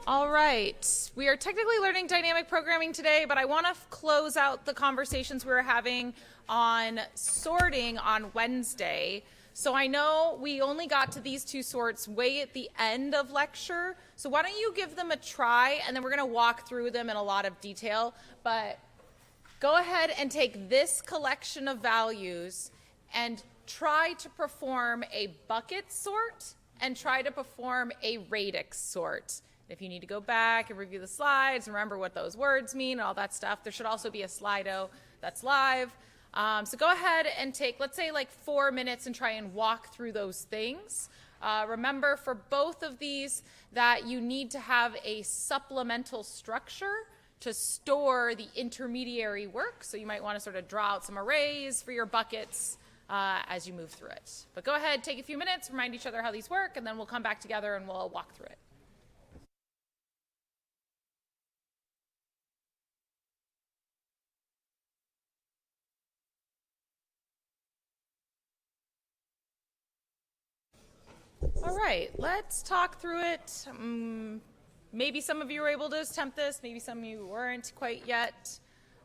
All right, we are technically learning dynamic programming today, but I want to close out the conversations we were having on sorting on Wednesday. So I know we only got to these two sorts way at the end of lecture. So why don't you give them a try, and then we're going to walk through them in a lot of detail. But go ahead and take this collection of values and try to perform a bucket sort and try to perform a radix sort. If you need to go back and review the slides, remember what those words mean, all that stuff, there should also be a Slido that's live. So go ahead and take, let's say, like 4 minutes and try and walk through those things. Remember for both of these that you need to have a supplemental structure to store the intermediary work. So you might want to sort of draw out some arrays for your buckets as you move through it. But go ahead, take a few minutes, remind each other how these work, and then we'll come back together and we'll walk through it. All right, let's talk through it. Maybe some of you were able to attempt this, maybe some of you weren't quite yet.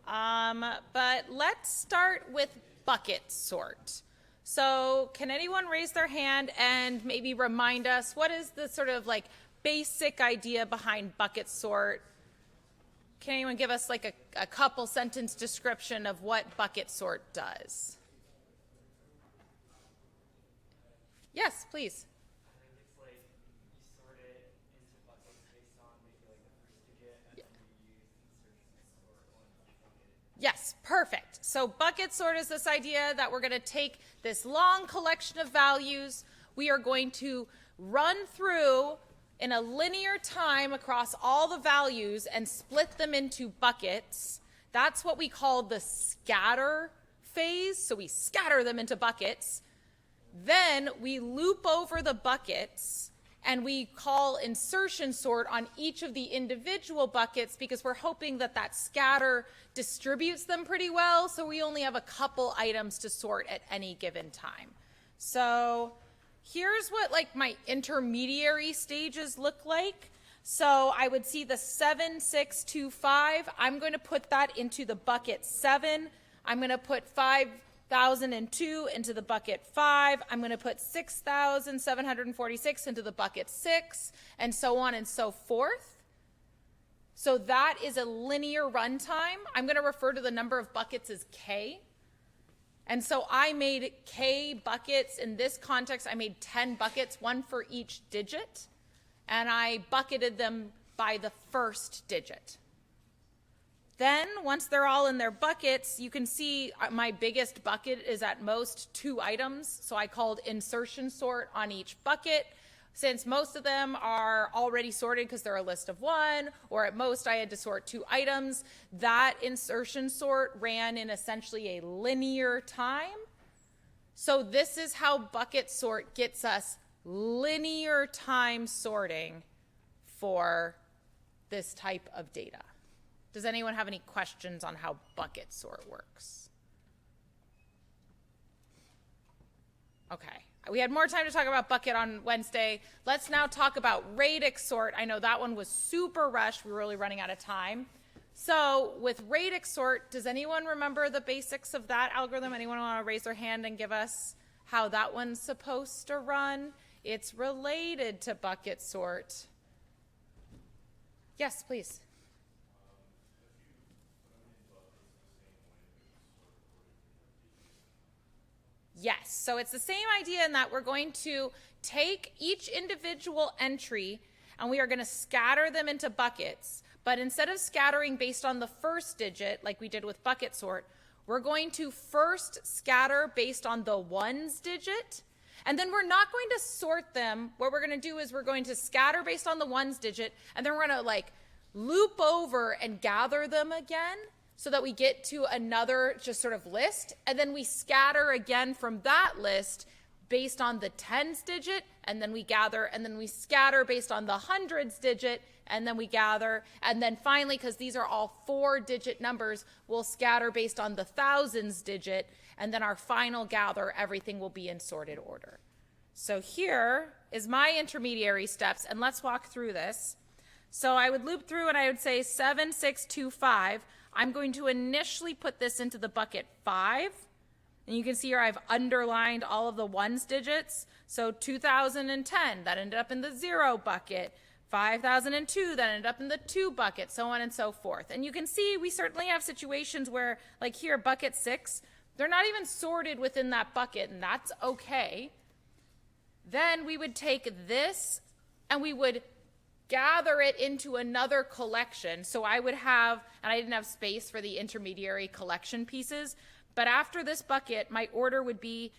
But let's start with bucket sort. So can anyone raise their hand and maybe remind us what is the sort of like basic idea behind bucket sort? Can anyone give us like a couple sentence description of what bucket sort does? Yes, please. Yes, perfect. So bucket sort is this idea that we're going to take this long collection of values. We are going to run through in a linear time across all the values and split them into buckets. That's what we call the scatter phase. So we scatter them into buckets. Then we loop over the buckets and we call insertion sort on each of the individual buckets because we're hoping that that scatter distributes them pretty well, so we only have a couple items to sort at any given time. So here's what like my intermediary stages look like. So I would see the 7, 6, 2, 5. I'm going to put that into the bucket 7. I'm going to put 5,002 into the bucket 5. I'm going to put 6,746 into the bucket 6, and so on and so forth. So that is a linear runtime. I'm going to refer to the number of buckets as K. And so I made K buckets. In this context, I made 10 buckets, one for each digit, and I bucketed them by the first digit. Then, once they're all in their buckets, you can see my biggest bucket is at most 2 items. So I called insertion sort on each bucket. Since most of them are already sorted because they're a list of 1, or at most I had to sort 2 items, that insertion sort ran in essentially a linear time. So this is how bucket sort gets us linear time sorting for this type of data. Does anyone have any questions on how bucket sort works? Okay, we had more time to talk about bucket on Wednesday. Let's now talk about radix sort. I know that one was super rushed. We were really running out of time. So with radix sort, does anyone remember the basics of that algorithm? Anyone want to raise their hand and give us how that one's supposed to run? It's related to bucket sort. Yes, please. Yes, so it's the same idea in that we're going to take each individual entry and we are going to scatter them into buckets. But instead of scattering based on the first digit, like we did with bucket sort, we're going to first scatter based on the ones digit. And then we're not going to sort them. What we're going to do is we're going to scatter based on the ones digit, and then we're going to like loop over and gather them again, so that we get to another just sort of list, and then we scatter again from that list based on the tens digit, and then we gather, and then we scatter based on the hundreds digit, and then we gather, and then finally, because these are all 4-digit numbers, we'll scatter based on the thousands digit, and then our final gather, everything will be in sorted order. So here is my intermediary steps, and let's walk through this. So I would loop through and I would say 7625. I'm going to initially put this into the bucket 5. And you can see here I've underlined all of the ones digits. So 2010, that ended up in the 0 bucket. 5002, that ended up in the 2 bucket, so on and so forth. And you can see we certainly have situations where, like here, bucket 6, they're not even sorted within that bucket, and that's okay. Then we would take this and we would gather it into another collection. So I would have, and I didn't have space for the intermediary collection pieces, but after this bucket, my order would be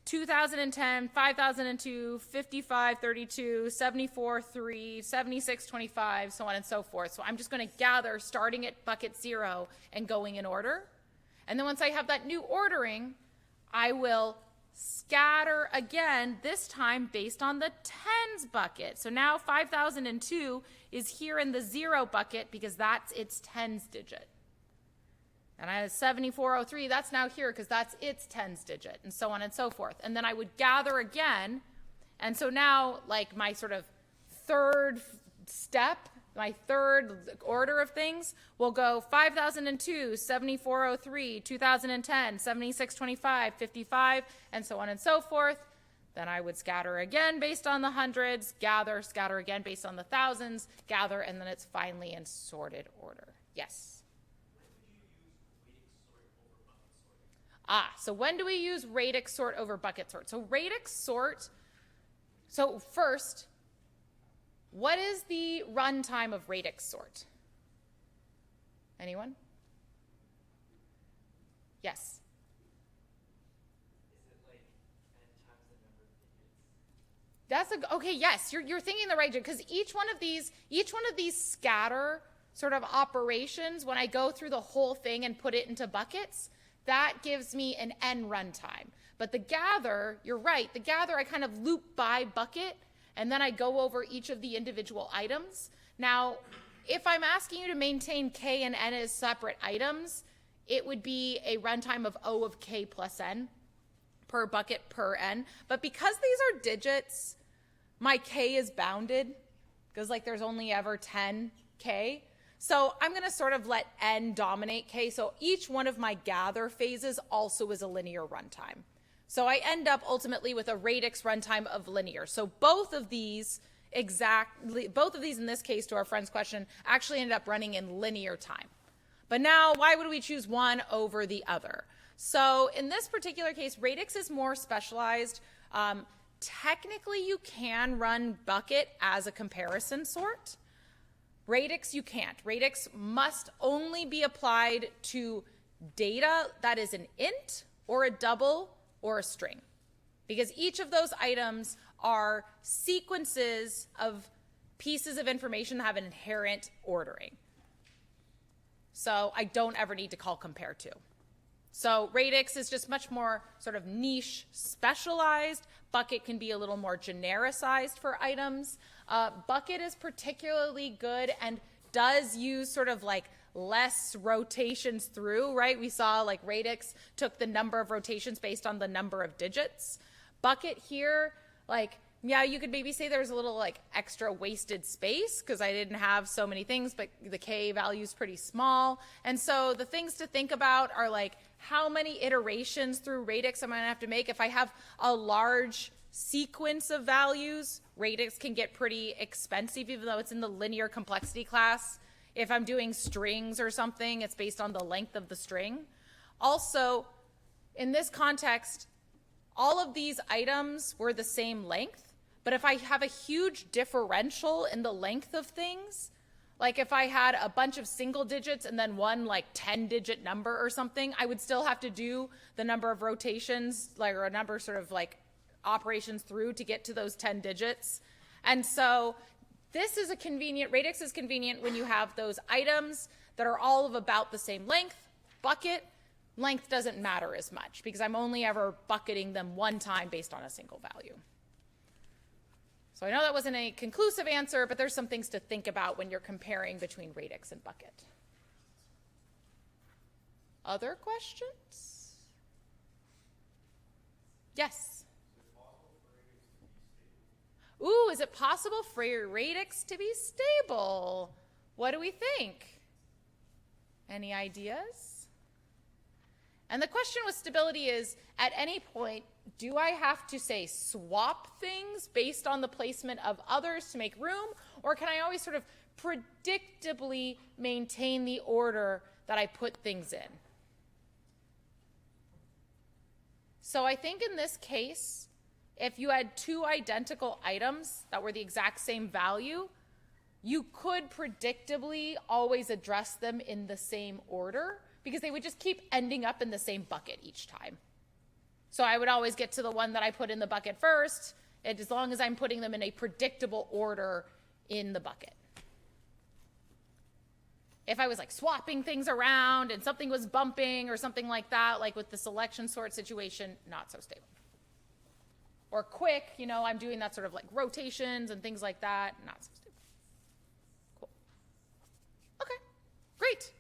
2010, 5002, 5532, 74.3, 76.25, so on and so forth. So I'm just going to gather starting at bucket 0 and going in order. And then once I have that new ordering, I will scatter again, this time based on the tens bucket. So now 5002 is here in the 0 bucket because that's its tens digit. And I have 7403, that's now here because that's its tens digit, and so on and so forth. And then I would gather again. And so now, like my sort of third step, my third order of things will go 5002, 7403, 2010, 7625, 55, and so on and so forth. Then I would scatter again based on the hundreds, gather, scatter again based on the thousands, gather, and then it's finally in sorted order. Yes? So when do we use radix sort over bucket sort? So radix sort, so first, what is the runtime of radix sort? Anyone? Yes? Is it like n times the number of digits? Okay, yes, you're thinking the right, because each one of these scatter sort of operations, when I go through the whole thing and put it into buckets, that gives me an n runtime. But the gather, you're right, the gather I kind of loop by bucket, and then I go over each of the individual items. Now, if I'm asking you to maintain k and n as separate items, it would be a runtime of O of k plus n per bucket per n. But because these are digits, my k is bounded, because like there's only ever 10k. So I'm going to sort of let n dominate k. So each one of my gather phases also is a linear runtime. So I end up ultimately with a radix runtime of linear. So both of these in this case, to our friend's question, actually end up running in linear time. But now, why would we choose one over the other? So in this particular case, radix is more specialized. Technically, you can run bucket as a comparison sort. Radix, you can't. Radix must only be applied to data that is an int or a double or a string, because each of those items are sequences of pieces of information that have an inherent ordering. So I don't ever need to call compare to. So radix is just much more sort of niche specialized. Bucket can be a little more genericized for items. Bucket is particularly good and does use sort of like less rotations through, right? We saw like radix took the number of rotations based on the number of digits. Bucket here, like, yeah, you could maybe say there's a little like extra wasted space because I didn't have so many things, but the k value is pretty small. And so the things to think about are like how many iterations through radix am I gonna have to make? If I have a large sequence of values, radix can get pretty expensive even though it's in the linear complexity class. If I'm doing strings or something, it's based on the length of the string. Also, in this context, all of these items were the same length, but if I have a huge differential in the length of things, like if I had a bunch of single digits and then one like 10-digit number or something, I would still have to do the number of rotations, like, or a number sort of like operations through to get to those 10 digits. And so this is a convenient, radix is convenient when you have those items that are all of about the same length. Bucket, length doesn't matter as much because I'm only ever bucketing them one time based on a single value. So I know that wasn't a conclusive answer, but there's some things to think about when you're comparing between radix and bucket. Other questions? Yes? Ooh, is it possible for your radix to be stable? What do we think? Any ideas? And the question with stability is, at any point, do I have to, say, swap things based on the placement of others to make room? Or can I always sort of predictably maintain the order that I put things in? So I think in this case, if you had two identical items that were the exact same value, you could predictably always address them in the same order because they would just keep ending up in the same bucket each time. So I would always get to the one that I put in the bucket first, and as long as I'm putting them in a predictable order in the bucket. If I was like swapping things around and something was bumping or something like that, like with the selection sort situation, not so stable. Or quick, you know, I'm doing that sort of like rotations and things like that, not so stable. Cool. Okay, great.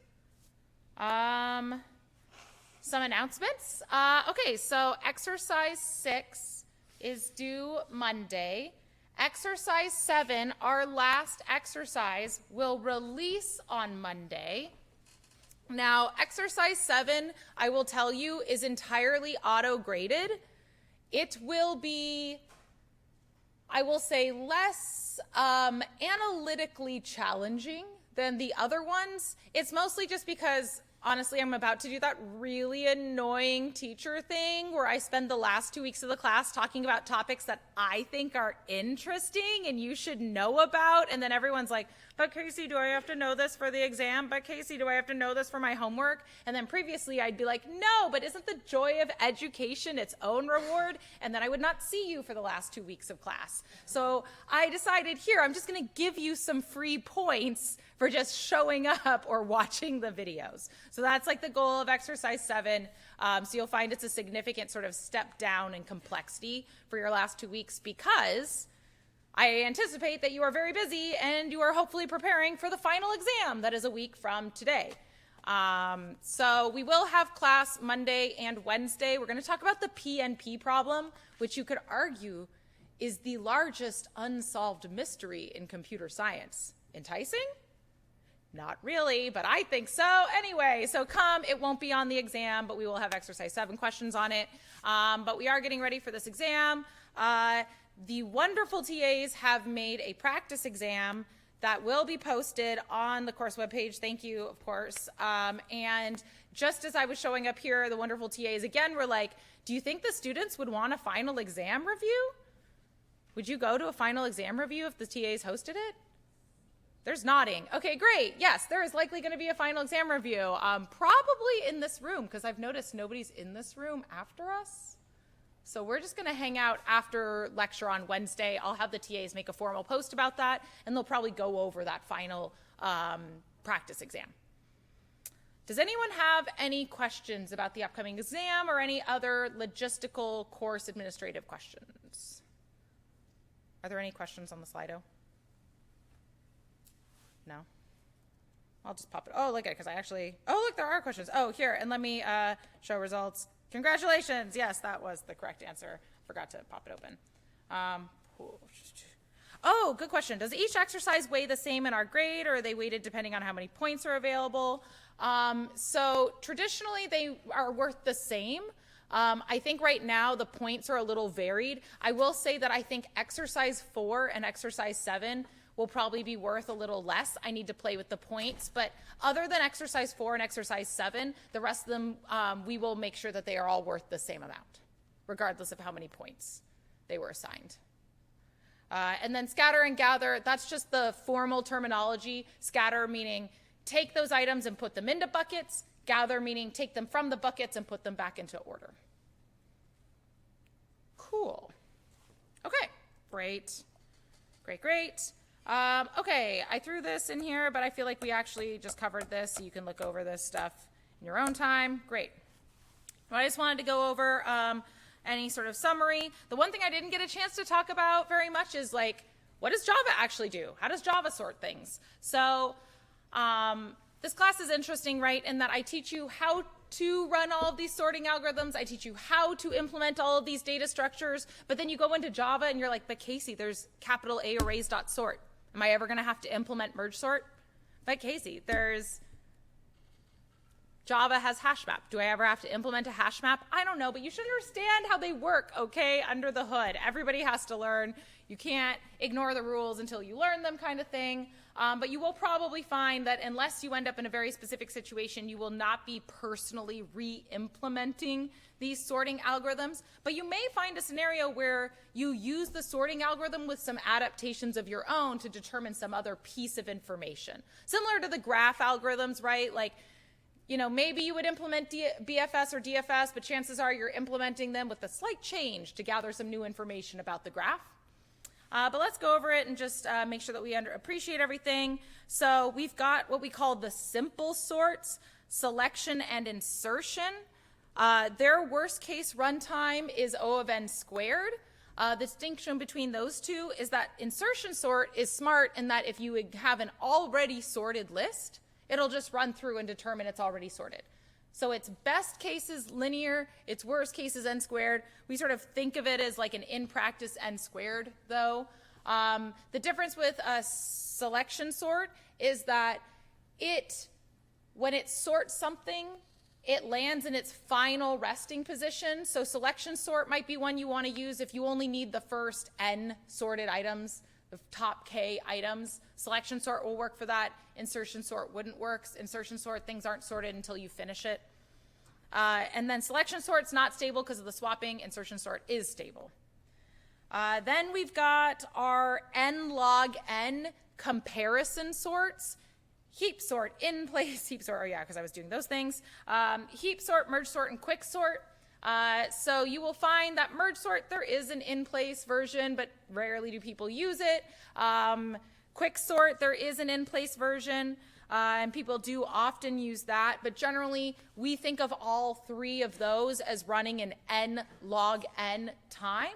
Some announcements. Okay, so exercise 6 is due Monday. Exercise 7, our last exercise, will release on Monday. Now, exercise 7, I will tell you, is entirely auto-graded. It will be, I will say, less analytically challenging than the other ones. It's mostly just because, honestly, I'm about to do that really annoying teacher thing where I spend the last 2 weeks of the class talking about topics that I think are interesting and you should know about. And then everyone's like, but Casey, do I have to know this for the exam? But Casey, do I have to know this for my homework? And then previously I'd be like, no, but isn't the joy of education its own reward? And then I would not see you for the last 2 weeks of class. So I decided here, I'm just going to give you some free points for just showing up or watching the videos. So that's like the goal of exercise 7. So you'll find it's a significant sort of step down in complexity for your last 2 weeks because I anticipate that you are very busy and you are hopefully preparing for the final exam that is a week from today. So we will have class Monday and Wednesday. We're going to talk about the PNP problem, which you could argue is the largest unsolved mystery in computer science. Enticing? Not really, but I think so. Anyway, so come. It won't be on the exam, but we will have exercise 7 questions on it. But we are getting ready for this exam. The wonderful TAs have made a practice exam that will be posted on the course webpage. Thank you, of course. And just as I was showing up here, the wonderful TAs again were like, do you think the students would want a final exam review? Would you go to a final exam review if the TAs hosted it? There's nodding. Okay, great. Yes, there is likely going to be a final exam review, probably in this room, because I've noticed nobody's in this room after us. So we're just going to hang out after lecture on Wednesday. I'll have the TAs make a formal post about that, and they'll probably go over that final practice exam. Does anyone have any questions about the upcoming exam or any other logistical course administrative questions? Are there any questions on the Slido? No? I'll just pop it. Oh, look at it, because I actually, oh, look, there are questions. Oh, here, and let me show results. Congratulations. Yes, that was the correct answer. Forgot to pop it open. Oh, good question. Does each exercise weigh the same in our grade, or are they weighted depending on how many points are available? So traditionally, they are worth the same. I think right now the points are a little varied. I will say that I think exercise 4 and exercise 7 will probably be worth a little less. I need to play with the points, but other than exercise 4 and exercise 7, the rest of them, we will make sure that they are all worth the same amount, regardless of how many points they were assigned. And then scatter and gather, that's just the formal terminology. Scatter meaning take those items and put them into buckets. Gather meaning take them from the buckets and put them back into order. Cool. Okay, great. Great. Okay, I threw this in here, but I feel like we actually just covered this, so you can look over this stuff in your own time. Great. Well, I just wanted to go over any sort of summary. The one thing I didn't get a chance to talk about very much is, like, what does Java actually do? How does Java sort things? So this class is interesting, right, in that I teach you how to run all of these sorting algorithms. I teach you how to implement all of these data structures. But then you go into Java and you're like, but Casey, there's capital A arrays.sort. Am I ever going to have to implement merge sort? But Casey, there's Java has hash map. Do I ever have to implement a hash map? I don't know, but you should understand how they work, okay, under the hood. Everybody has to learn. You can't ignore the rules until you learn them, kind of thing. But you will probably find that unless you end up in a very specific situation, you will not be personally re-implementing these sorting algorithms. But you may find a scenario where you use the sorting algorithm with some adaptations of your own to determine some other piece of information. Similar to the graph algorithms, right? Like, you know, maybe you would implement BFS or DFS, but chances are you're implementing them with a slight change to gather some new information about the graph. But let's go over it and just make sure that we appreciate everything. So we've got what we call the simple sorts, selection and insertion. Their worst case runtime is O of n squared. The distinction between those two is that insertion sort is smart in that if you have an already sorted list, it'll just run through and determine it's already sorted. So its best case is linear, its worst case is n squared. We sort of think of it as like an in practice n squared, though. The difference with a selection sort is that when it sorts something, it lands in its final resting position. So selection sort might be one you want to use if you only need the first n sorted items, the top k items. Selection sort will work for that. Insertion sort wouldn't work. Insertion sort, things aren't sorted until you finish it. And then selection sort's not stable because of the swapping. Insertion sort is stable. Then we've got our n log n comparison sorts. Heap sort, in place, heap sort, oh yeah, because I was doing those things. Heap sort, merge sort, and quick sort. So you will find that merge sort, there is an in-place version, but rarely do people use it. Quick sort, there is an in-place version, and people do often use that, but generally we think of all three of those as running in n log n time.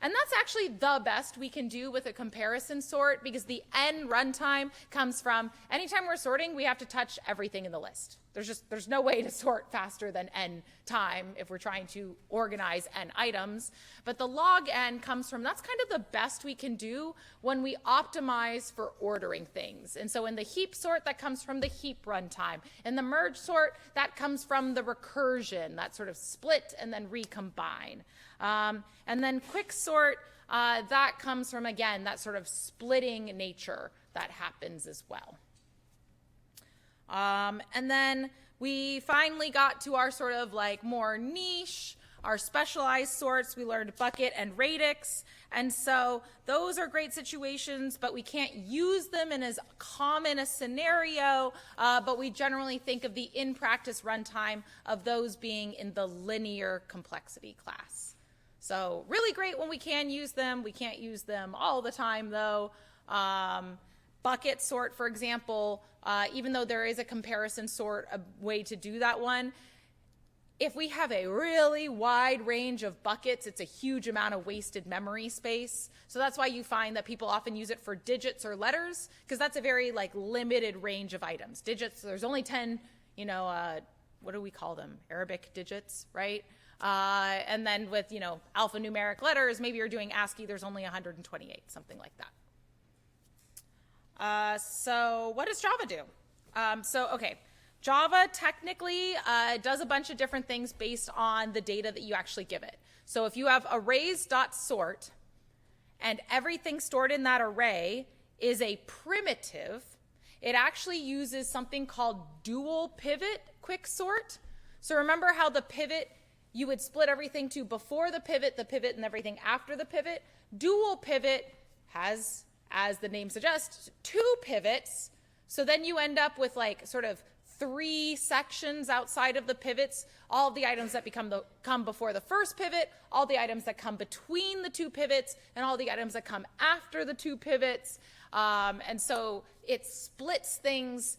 And that's actually the best we can do with a comparison sort because the n runtime comes from anytime we're sorting, we have to touch everything in the list. There's no way to sort faster than n time if we're trying to organize n items. But the log n comes from, that's kind of the best we can do when we optimize for ordering things. And so in the heap sort, that comes from the heap runtime. In the merge sort, that comes from the recursion, that sort of split and then recombine. And then quick sort, that comes from, again, that sort of splitting nature that happens as well. And then we finally got to our sort of like more niche, our specialized sorts. We learned bucket and radix. And so those are great situations, but we can't use them in as common a scenario, but we generally think of the in-practice runtime of those being in the linear complexity class. So really great when we can use them. We can't use them all the time, though. Bucket sort, for example, even though there is a comparison sort, a way to do that one, if we have a really wide range of buckets, it's a huge amount of wasted memory space. So that's why you find that people often use it for digits or letters, because that's a very like limited range of items. Digits, there's only 10, what do we call them? Arabic digits, right? And then with, alphanumeric letters, maybe you're doing ASCII, there's only 128, something like that. So what does Java do? Java technically does a bunch of different things based on the data that you actually give it. So if you have arrays.sort and everything stored in that array is a primitive, it actually uses something called dual pivot quicksort. So remember how the pivot, you would split everything to before the pivot, and everything after the pivot. Dual pivot has, as the name suggests, two pivots. So then you end up with like sort of three sections outside of the pivots, all of the items that come before the first pivot, all the items that come between the two pivots, and all the items that come after the two pivots. And so it splits things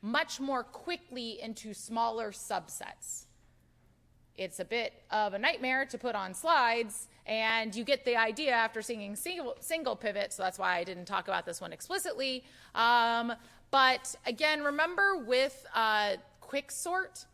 much more quickly into smaller subsets. It's a bit of a nightmare to put on slides, and you get the idea after seeing single pivot, so that's why I didn't talk about this one explicitly. But again, remember with quicksort,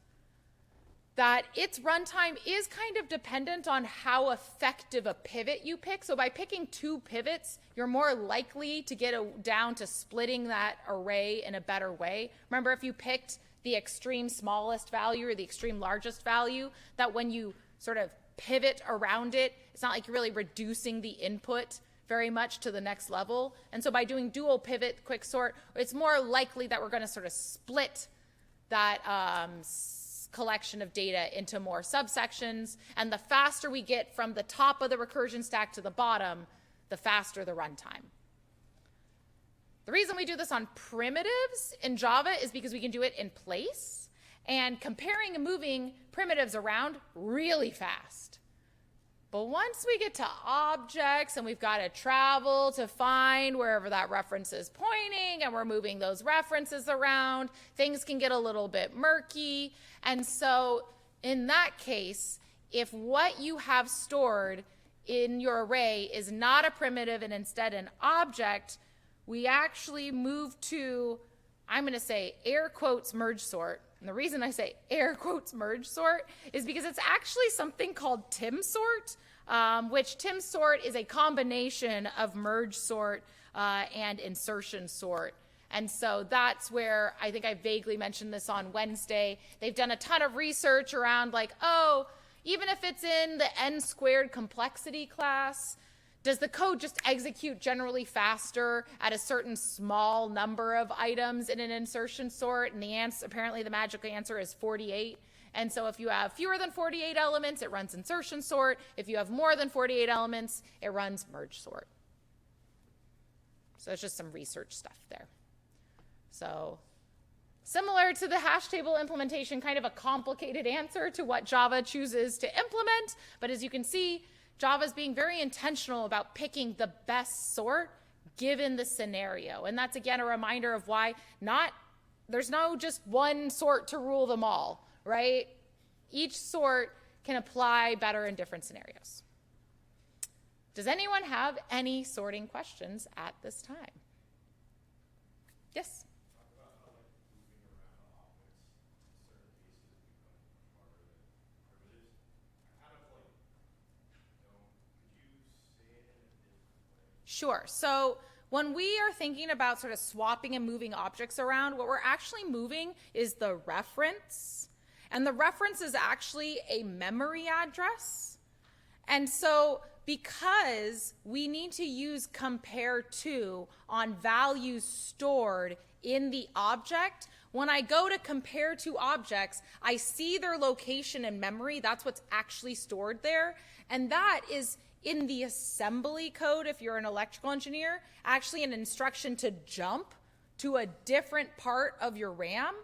that its runtime is kind of dependent on how effective a pivot you pick. So by picking 2 pivots, you're more likely to get down to splitting that array in a better way. Remember, if you picked the extreme smallest value or the extreme largest value, that when you sort of pivot around it, it's not like you're really reducing the input very much to the next level. And so by doing dual pivot quicksort, it's more likely that we're going to sort of split that collection of data into more subsections, and the faster we get from the top of the recursion stack to the bottom, the faster the runtime. The reason we do this on primitives in Java is because we can do it in place and comparing and moving primitives around really fast. But once we get to objects and we've got to travel to find wherever that reference is pointing and we're moving those references around, things can get a little bit murky. And so in that case, if what you have stored in your array is not a primitive and instead an object, we actually move to, I'm going to say air quotes merge sort. And the reason I say air quotes merge sort is because it's actually something called tim sort, which tim sort is a combination of merge sort and insertion sort. And so that's where I think I vaguely mentioned this on Wednesday. They've done a ton of research around like, oh, even if it's in the n squared complexity class, does the code just execute generally faster at a certain small number of items in an insertion sort? And the answer, apparently the magical answer is 48. And so if you have fewer than 48 elements, it runs insertion sort. If you have more than 48 elements, it runs merge sort. So it's just some research stuff there. So similar to the hash table implementation, kind of a complicated answer to what Java chooses to implement. But as you can see, Java's being very intentional about picking the best sort given the scenario. And that's, again, a reminder of why there's no just one sort to rule them all, right? Each sort can apply better in different scenarios. Does anyone have any sorting questions at this time? Yes? Sure. So when we are thinking about sort of swapping and moving objects around, what we're actually moving is the reference. And the reference is actually a memory address. And so because we need to use compare to on values stored in the object, when I go to compare to objects, I see their location in memory. That's what's actually stored there. And that is in the assembly code, if you're an electrical engineer, actually an instruction to jump to a different part of your RAM.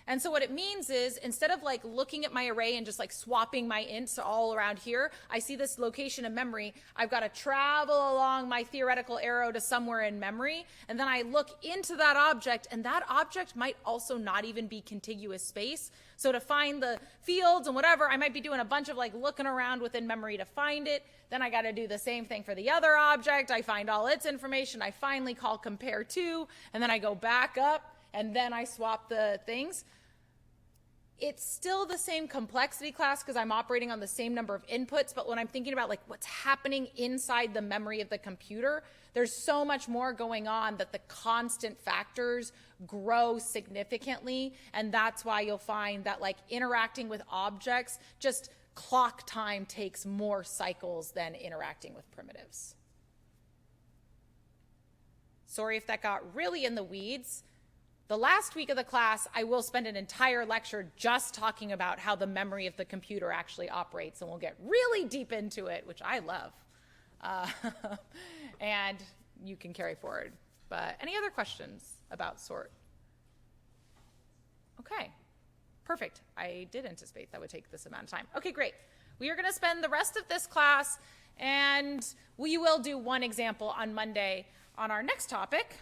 And so what it means is instead of like looking at my array and just like swapping my ints all around here, I see this location in memory. I've got to travel along my theoretical arrow to somewhere in memory. And then I look into that object, and that object might also not even be contiguous space. So to find the fields and whatever, I might be doing a bunch of like looking around within memory to find it. Then I got to do the same thing for the other object. I find all its information. I finally call compare to, and then I go back up, and then I swap the things. It's still the same complexity class because I'm operating on the same number of inputs, but when I'm thinking about like what's happening inside the memory of the computer, there's so much more going on that the constant factors grow significantly, and that's why you'll find that like interacting with objects, just clock time takes more cycles than interacting with primitives. Sorry if that got really in the weeds. The last week of the class, I will spend an entire lecture just talking about how the memory of the computer actually operates, and we'll get really deep into it, which I love. And you can carry forward. But any other questions about sort? Okay, perfect. I did anticipate that would take this amount of time. Okay, great. We are going to spend the rest of this class, and we will do one example on Monday on our next topic,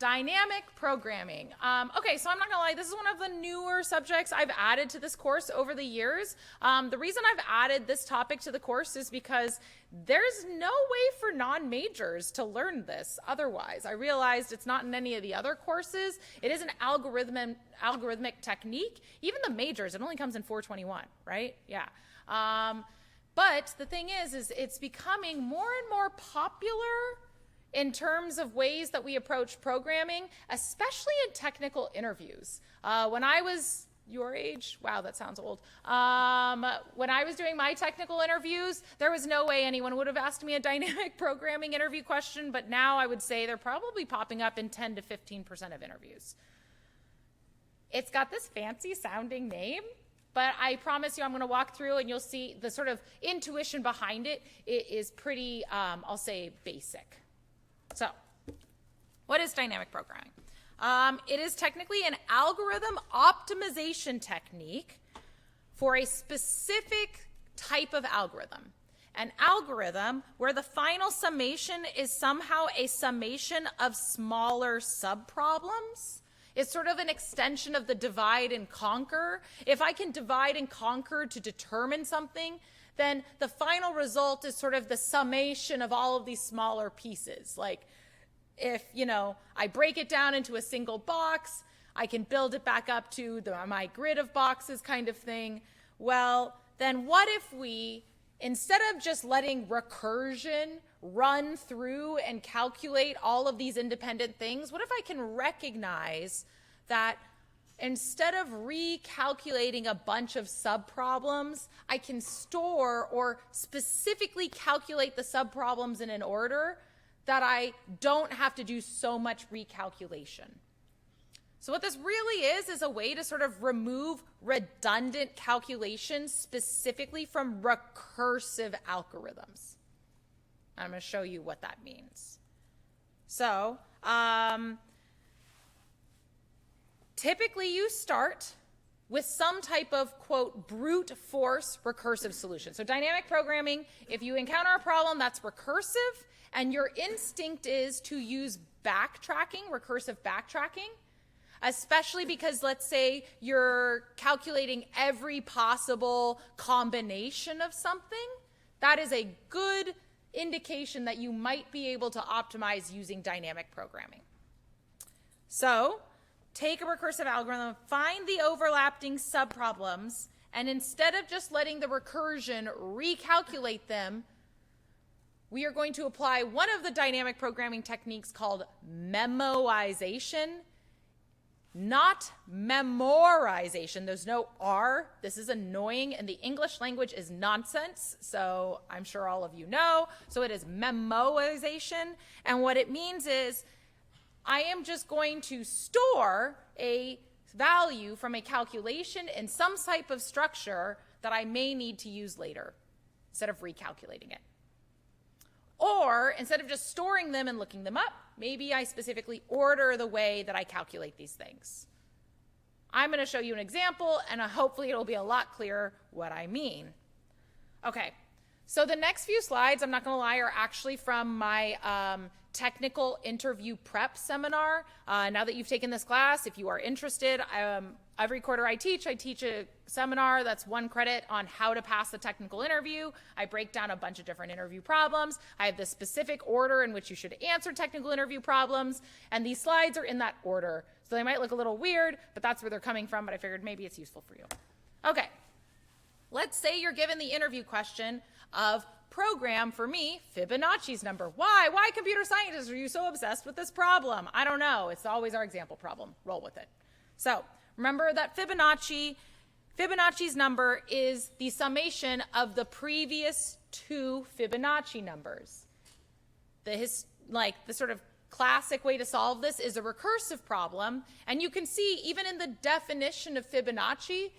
Dynamic programming. Okay, so I'm not gonna lie, this is one of the newer subjects I've added to this course over the years. The reason I've added this topic to the course is because there's no way for non-majors to learn this otherwise. I realized it's not in any of the other courses. It is an algorithmic technique. Even the majors, it only comes in 421, right? Yeah. But the thing is it's becoming more and more popular in terms of ways that we approach programming, especially in technical interviews. When I was your age, wow, that sounds old. When I was doing my technical interviews, there was no way anyone would have asked me a dynamic programming interview question, but now I would say they're probably popping up in 10 to 15% of interviews. It's got this fancy sounding name, but I promise you I'm gonna walk through and you'll see the sort of intuition behind it. It is pretty, I'll say, basic. So, what is dynamic programming? It is technically an algorithm optimization technique for a specific type of algorithm. An algorithm where the final summation is somehow a summation of smaller subproblems. It's sort of an extension of the divide and conquer. If I can divide and conquer to determine something, then the final result is sort of the summation of all of these smaller pieces. Like if, I break it down into a single box, I can build it back up to my grid of boxes kind of thing. Well, then what if we, instead of just letting recursion run through and calculate all of these independent things, what if I can recognize that instead of recalculating a bunch of subproblems, I can store or specifically calculate the subproblems in an order that I don't have to do so much recalculation. So what this really is a way to sort of remove redundant calculations specifically from recursive algorithms. I'm going to show you what that means. So, typically you start with some type of, quote, brute force recursive solution. So dynamic programming, if you encounter a problem that's recursive and your instinct is to use backtracking, recursive backtracking, especially because let's say you're calculating every possible combination of something, that is a good indication that you might be able to optimize using dynamic programming. So, take a recursive algorithm, find the overlapping subproblems, and instead of just letting the recursion recalculate them, we are going to apply one of the dynamic programming techniques called memoization, not memorization. There's no R. This is annoying, and the English language is nonsense, so I'm sure all of you know. So it is memoization, and what it means is I am just going to store a value from a calculation in some type of structure that I may need to use later instead of recalculating it. Or instead of just storing them and looking them up, maybe I specifically order the way that I calculate these things. I'm going to show you an example, and hopefully it'll be a lot clearer what I mean. Okay, so the next few slides, I'm not going to lie, are actually from my technical interview prep seminar. Now that you've taken this class, if you are interested, every quarter I teach a seminar that's 1 credit on how to pass the technical interview. I break down a bunch of different interview problems. I have the specific order in which you should answer technical interview problems, and these slides are in that order. So they might look a little weird, but that's where they're coming from, but I figured maybe it's useful for you. Okay, let's say you're given the interview question of program for me Fibonacci's number. Why? Why, computer scientists, are you so obsessed with this problem? I don't know. It's always our example problem. Roll with it. So remember that Fibonacci's number is the summation of the previous 2 Fibonacci numbers. The sort of classic way to solve this is a recursive problem, and you can see even in the definition of Fibonacci,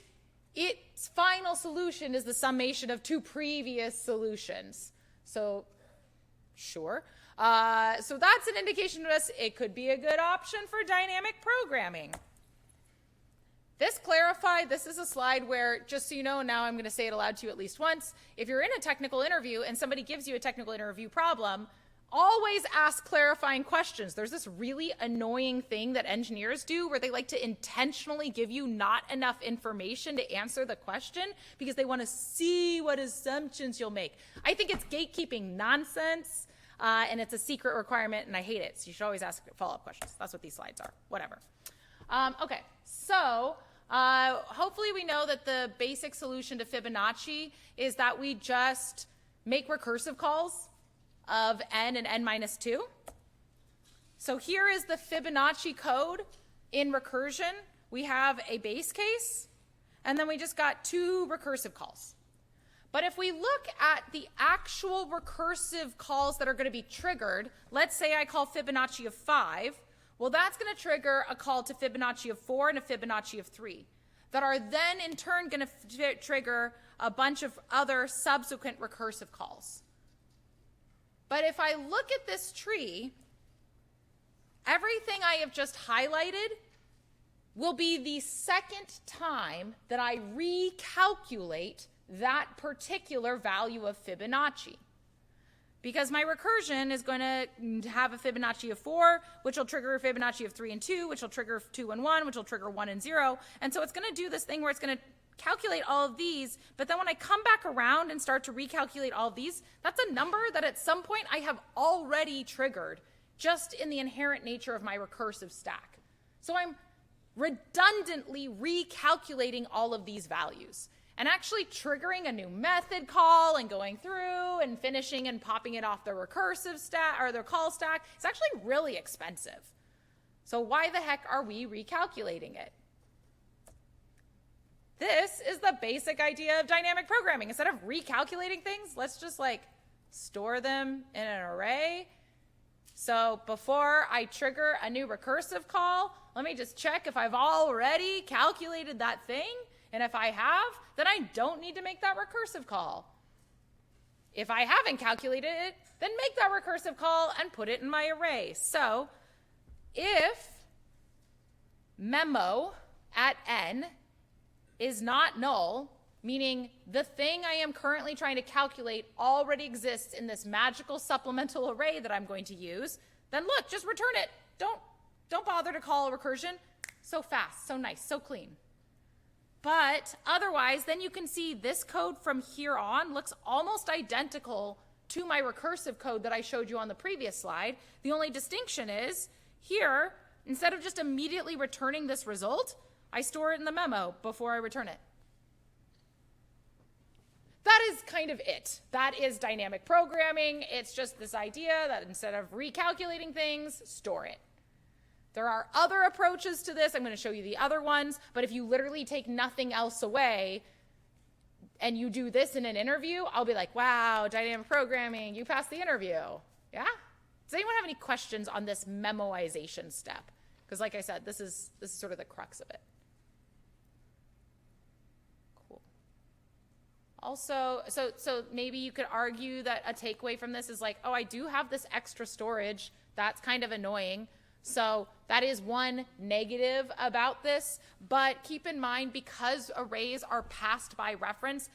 its final solution is the summation of 2 previous solutions. So, sure. So that's an indication to us it could be a good option for dynamic programming. This clarified, this is a slide where, just so you know, now I'm going to say it aloud to you at least once, if you're in a technical interview and somebody gives you a technical interview problem, always ask clarifying questions. There's this really annoying thing that engineers do where they like to intentionally give you not enough information to answer the question because they want to see what assumptions you'll make. I think it's gatekeeping nonsense, and it's a secret requirement, and I hate it. So you should always ask follow-up questions. That's what these slides are. Whatever. Okay, so hopefully we know that the basic solution to Fibonacci is that we just make recursive calls of n and n minus 2. So here is the Fibonacci code in recursion. We have a base case, and then we just got 2 recursive calls. But if we look at the actual recursive calls that are going to be triggered, let's say I call Fibonacci of 5, well, that's going to trigger a call to Fibonacci of 4 and a Fibonacci of 3 that are then in turn going to trigger a bunch of other subsequent recursive calls. But if I look at this tree, everything I have just highlighted will be the second time that I recalculate that particular value of Fibonacci. Because my recursion is going to have a Fibonacci of 4, which will trigger a Fibonacci of 3 and 2, which will trigger 2 and 1, which will trigger 1 and 0. And so it's going to do this thing where it's going to calculate all of these, but then when I come back around and start to recalculate all of these, that's a number that at some point I have already triggered just in the inherent nature of my recursive stack. So I'm redundantly recalculating all of these values. And actually triggering a new method call and going through and finishing and popping it off the recursive stack or the call stack is actually really expensive. So why the heck are we recalculating it? This is the basic idea of dynamic programming. Instead of recalculating things, let's just store them in an array. So before I trigger a new recursive call, let me just check if I've already calculated that thing. And if I have, then I don't need to make that recursive call. If I haven't calculated it, then make that recursive call and put it in my array. So if memo at n is not null, meaning the thing I am currently trying to calculate already exists in this magical supplemental array that I'm going to use, then look, just return it. Don't bother to call a recursion. So fast, so nice, so clean. But otherwise, then you can see this code from here on looks almost identical to my recursive code that I showed you on the previous slide. The only distinction is here, instead of just immediately returning this result, I store it in the memo before I return it. That is kind of it. That is dynamic programming. It's just this idea that instead of recalculating things, store it. There are other approaches to this. I'm going to show you the other ones. But if you literally take nothing else away and you do this in an interview, I'll be like, wow, dynamic programming, you passed the interview. Yeah? Does anyone have any questions on this memoization step? Because like I said, this is sort of the crux of it. Cool. Also, so maybe you could argue that a takeaway from this is like, oh, I do have this extra storage. That's kind of annoying. So that is one negative about this, but keep in mind, because arrays are passed by reference,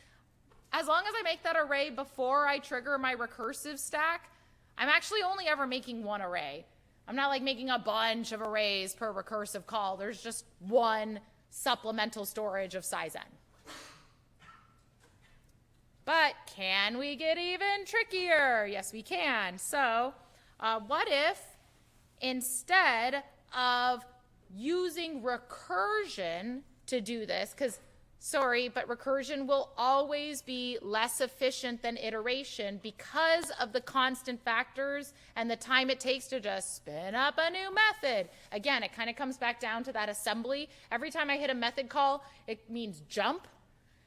as long as I make that array before I trigger my recursive stack, I'm actually only ever making one array. I'm not like making a bunch of arrays per recursive call. There's just one supplemental storage of size n. But can we get even trickier? Yes, we can. So what if instead of using recursion to do this, because sorry, but recursion will always be less efficient than iteration because of the constant factors and the time it takes to just spin up a new method. Again, it kind of comes back down to that assembly. Every time I hit a method call, it means jump.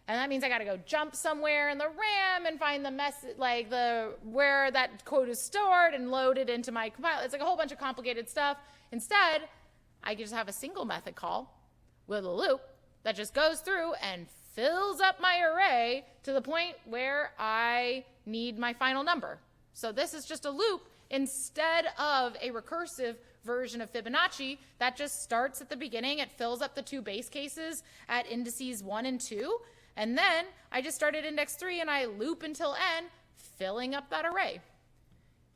And that means I got to go jump somewhere in the RAM and find the message, where that code is stored and load it into my compiler. It's like a whole bunch of complicated stuff. Instead, I can just have a single method call with a loop that just goes through and fills up my array to the point where I need my final number. So this is just a loop instead of a recursive version of Fibonacci that just starts at the beginning. It fills up the 2 base cases at indices 1 and 2. And then I just start at index 3 and I loop until n, filling up that array.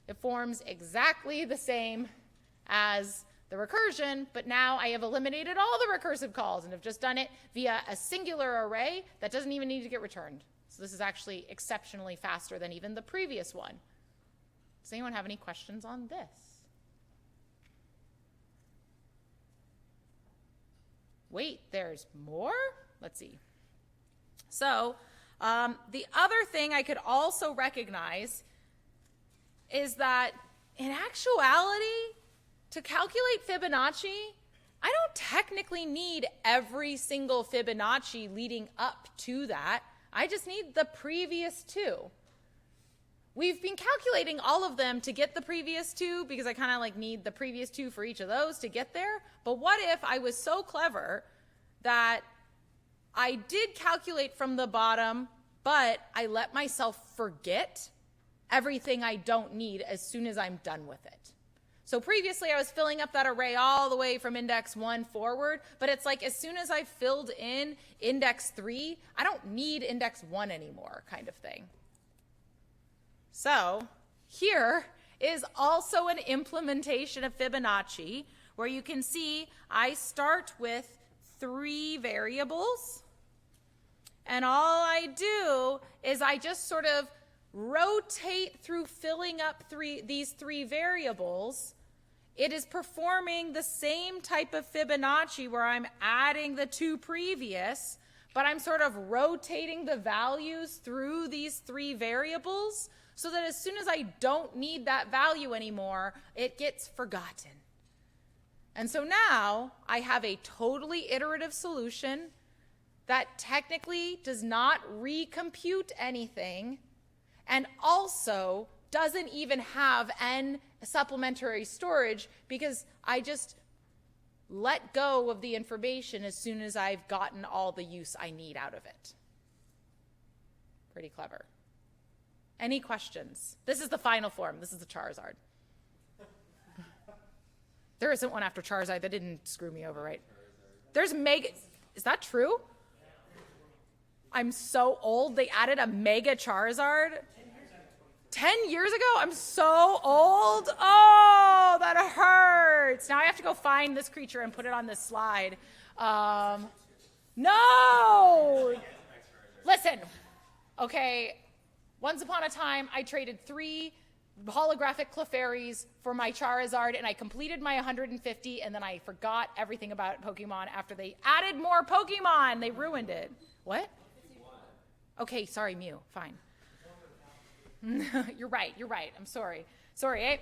It forms exactly the same as the recursion, but now I have eliminated all the recursive calls and have just done it via a singular array that doesn't even need to get returned. So this is actually exceptionally faster than even the previous one. Does anyone have any questions on this? Wait, there's more? Let's see. So the other thing I could also recognize is that in actuality, to calculate Fibonacci, I don't technically need every single Fibonacci leading up to that. I just need the previous two. We've been calculating all of them to get the previous two because I kind of like need the previous two for each of those to get there. But what if I was so clever that I did calculate from the bottom, but I let myself forget everything I don't need as soon as I'm done with it? So previously I was filling up that array all the way from index 1 forward, but it's like as soon as I filled in index 3, I don't need index 1 anymore kind of thing. So here is also an implementation of Fibonacci where you can see I start with 3 variables, and all I do is I just sort of rotate through filling up these 3 variables. It is performing the same type of Fibonacci where I'm adding the 2 previous, but I'm sort of rotating the values through these 3 variables so that as soon as I don't need that value anymore, it gets forgotten. And so now I have a totally iterative solution that technically does not recompute anything and also doesn't even have n supplementary storage because I just let go of the information as soon as I've gotten all the use I need out of it. Pretty clever. Any questions? This is the final form. This is the Charizard. There isn't one after Charizard. That didn't screw me over, right? There's Mega. Is that true? I'm so old. They added a Mega Charizard. 10 years ago? I'm so old. Oh, that hurts. Now I have to go find this creature and put it on this slide. No! Listen. Okay. Once upon a time, I traded 3 holographic Clefairies for my Charizard, and I completed my 150, and then I forgot everything about Pokemon after they added more Pokemon. They ruined it. What? Okay, sorry, Mew. Fine. You're right. I'm sorry. Sorry, eh?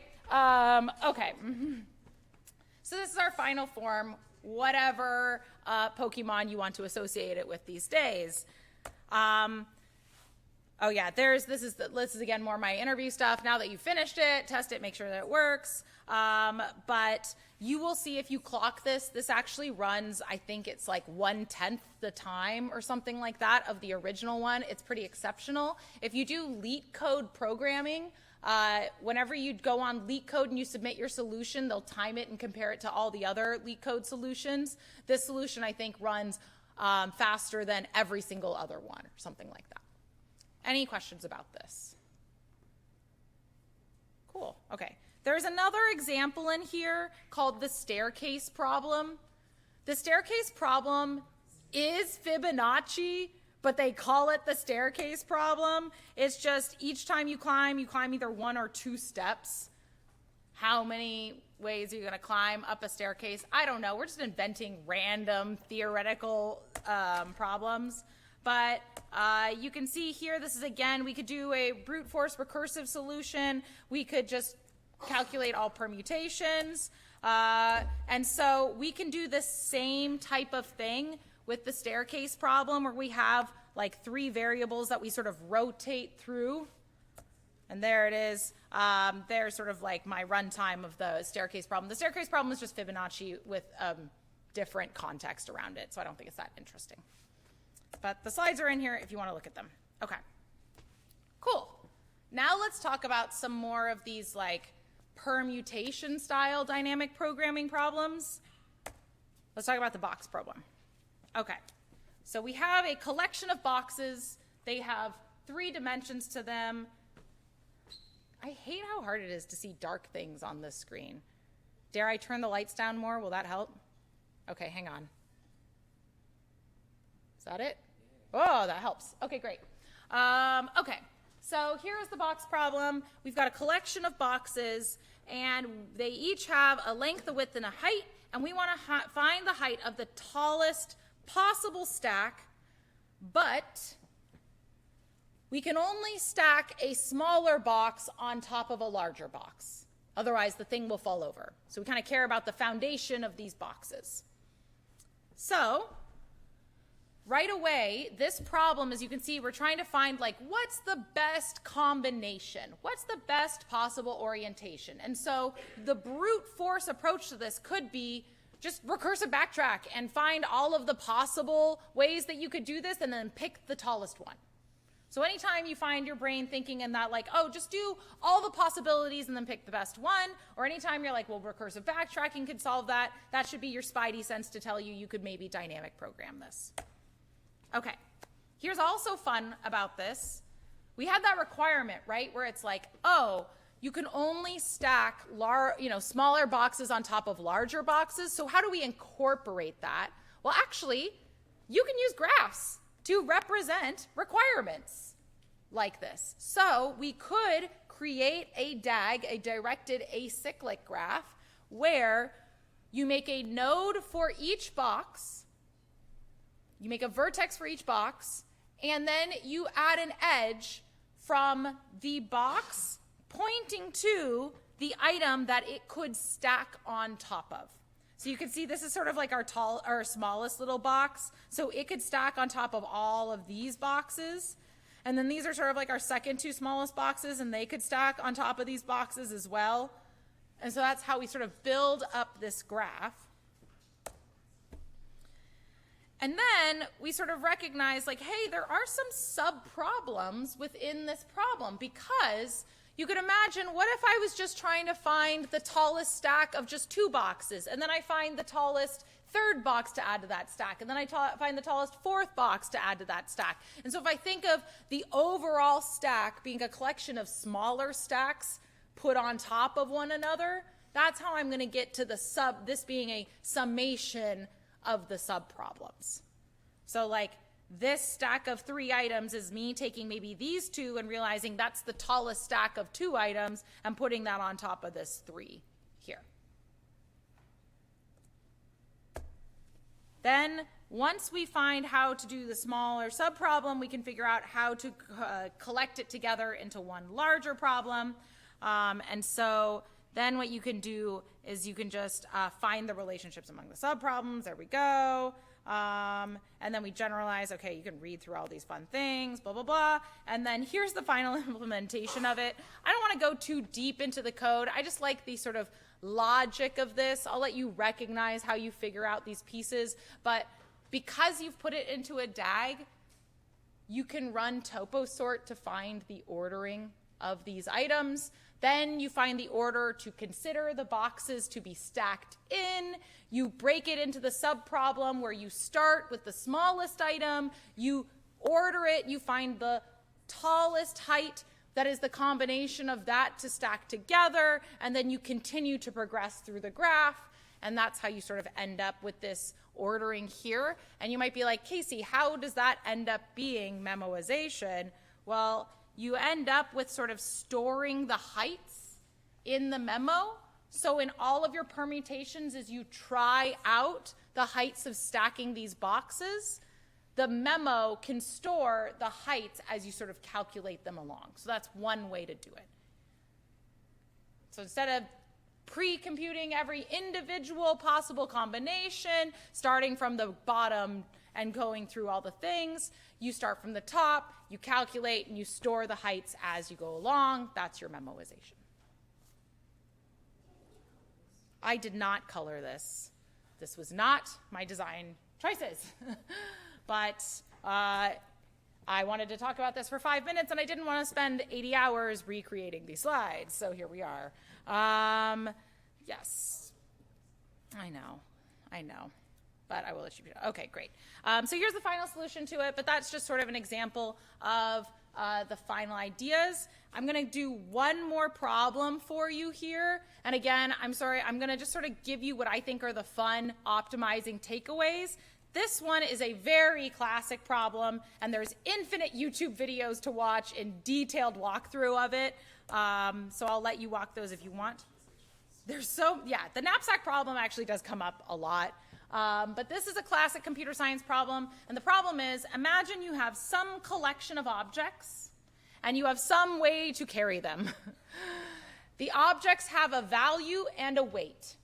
Okay. So this is our final form, whatever Pokemon you want to associate it with these days. Oh yeah, this is again more my interview stuff. Now that you've finished it, test it, make sure that it works. But you will see if you clock this actually runs, I think it's like 1/10 the time or something like that of the original one. It's pretty exceptional. If you do LeetCode programming, whenever you go on LeetCode and you submit your solution, they'll time it and compare it to all the other LeetCode solutions. This solution, I think, runs faster than every single other one or something like that. Any questions about this? Cool. Okay. There's another example in here called the staircase problem. The staircase problem is Fibonacci, but they call it the staircase problem. It's just each time you climb either 1 or 2 steps. How many ways are you going to climb up a staircase? I don't know. We're just inventing random theoretical problems. But you can see here, this is again, we could do a brute force recursive solution. We could just calculate all permutations. And so we can do the same type of thing with the staircase problem where we have like 3 variables that we sort of rotate through. And there it is. There's sort of like my runtime of the staircase problem. The staircase problem is just Fibonacci with different context around it. So I don't think it's that interesting. But the slides are in here if you want to look at them. Okay. Cool. Now let's talk about some more of these like permutation style dynamic programming problems. Let's talk about the box problem. Okay. So we have a collection of boxes. They have 3 dimensions to them. I hate how hard it is to see dark things on this screen. Dare I turn the lights down more? Will that help? Okay, hang on. Is that it? Oh, that helps. Okay, great. Okay, so here's the box problem. We've got a collection of boxes, and they each have a length, a width, and a height, and we want to find the height of the tallest possible stack, but we can only stack a smaller box on top of a larger box. Otherwise, the thing will fall over. So we kind of care about the foundation of these boxes. So right away, this problem, as you can see, we're trying to find, like, what's the best combination? What's the best possible orientation? And so the brute force approach to this could be just recursive backtrack and find all of the possible ways that you could do this and then pick the tallest one. So anytime you find your brain thinking in that, like, oh, just do all the possibilities and then pick the best one, or anytime you're like, well, recursive backtracking could solve that, that should be your spidey sense to tell you could maybe dynamic program this. Okay, here's also fun about this. We had that requirement, right, where it's like, oh, you can only stack smaller boxes on top of larger boxes. So how do we incorporate that? Well, actually, you can use graphs to represent requirements like this. So we could create a DAG, a directed acyclic graph, where you make a node for each box, you make a vertex for each box, and then you add an edge from the box pointing to the item that it could stack on top of. So you can see this is sort of like our smallest little box. So it could stack on top of all of these boxes. And then these are sort of like our second two smallest boxes, and they could stack on top of these boxes as well. And so that's how we sort of build up this graph. And then we sort of recognize, like, hey, there are some sub-problems within this problem, because you could imagine, what if I was just trying to find the tallest stack of just two boxes, and then I find the tallest third box to add to that stack, and then I find the tallest fourth box to add to that stack. And so if I think of the overall stack being a collection of smaller stacks put on top of one another, that's how I'm going to get to this being a summation of the sub-problems. So like, this stack of 3 items is me taking maybe these 2 and realizing that's the tallest stack of 2 items and putting that on top of this 3 here. Then once we find how to do the smaller subproblem, we can figure out how to collect it together into one larger problem. And so then what you can do is you can just find the relationships among the subproblems. There we go. And then we generalize, okay, you can read through all these fun things, blah, blah, blah. And then here's the final implementation of it. I don't want to go too deep into the code. I just like the sort of logic of this. I'll let you recognize how you figure out these pieces. But because you've put it into a DAG, you can run toposort to find the ordering of these items. Then you find the order to consider the boxes to be stacked in. You break it into the subproblem where you start with the smallest item, you order it, you find the tallest height that is the combination of that to stack together, and then you continue to progress through the graph, and that's how you sort of end up with this ordering here. And you might be like, Casey, how does that end up being memoization? Well, you end up with sort of storing the heights in the memo. So in all of your permutations, as you try out the heights of stacking these boxes, the memo can store the heights as you sort of calculate them along. So that's one way to do it. So instead of pre-computing every individual possible combination, starting from the bottom and going through all the things, you start from the top, you calculate, and you store the heights as you go along. That's your memoization. I did not color this. This was not my design choices. But I wanted to talk about this for 5 minutes, and I didn't want to spend 80 hours recreating these slides, so here we are. Yes, I know. but I will let you know. Okay, great. So here's the final solution to it, but that's just sort of an example of the final ideas. I'm going to do one more problem for you here. And again, I'm sorry, I'm going to just sort of give you what I think are the fun optimizing takeaways. This one is a very classic problem, and there's infinite YouTube videos to watch in detailed walkthrough of it. So I'll let you walk those if you want. The knapsack problem actually does come up a lot. But this is a classic computer science problem. And the problem is, imagine you have some collection of objects, and you have some way to carry them. The objects have a value and a weight.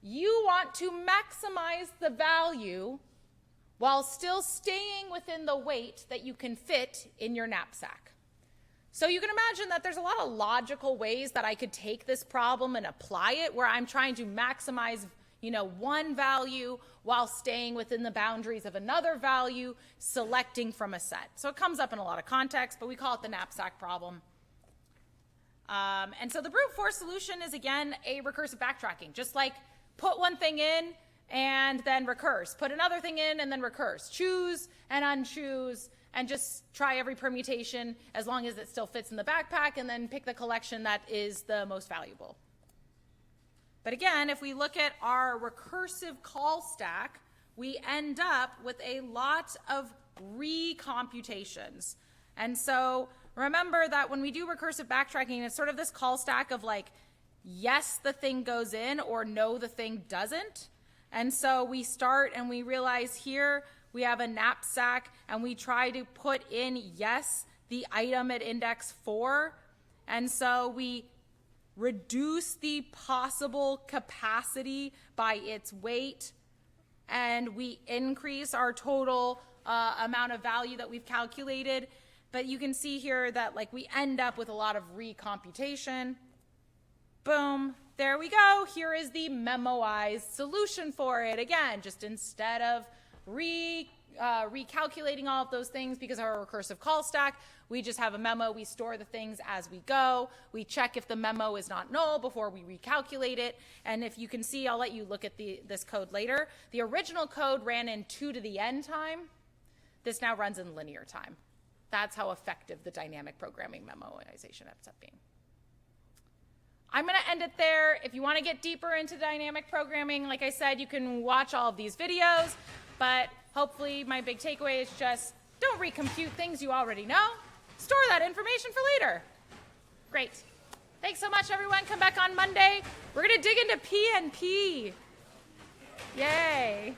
You want to maximize the value while still staying within the weight that you can fit in your knapsack. So you can imagine that there's a lot of logical ways that I could take this problem and apply it, where I'm trying to maximize, one value while staying within the boundaries of another value, selecting from a set. So it comes up in a lot of contexts, but we call it the knapsack problem. And so the brute force solution is, again, a recursive backtracking. Just like put one thing in and then recurse. Put another thing in and then recurse. Choose and unchoose, and just try every permutation as long as it still fits in the backpack, and then pick the collection that is the most valuable. But again, if we look at our recursive call stack, we end up with a lot of recomputations. And so remember that when we do recursive backtracking, it's sort of this call stack of like, yes, the thing goes in, or no, the thing doesn't. And so we start and we realize here we have a knapsack, and we try to put in, yes, the item at index 4. And so we reduce the possible capacity by its weight, and we increase our total amount of value that we've calculated. But you can see here that we end up with a lot of recomputation. Boom, there we go. Here is the Memoized solution for it. Again, just instead of recalculating all of those things because of our recursive call stack, we just have a memo. We store the things as we go. We check if the memo is not null before we recalculate it. And if you can see, I'll let you look at this code later. The original code ran in 2 to the n time. This now runs in linear time. That's how effective the dynamic programming memoization ends up being. I'm going to end it there. If you want to get deeper into dynamic programming, like I said, you can watch all of these videos. But hopefully my big takeaway is just don't recompute things you already know. Store that information for later. Great. Thanks so much, everyone. Come back on Monday. We're going to dig into PNP. Yay.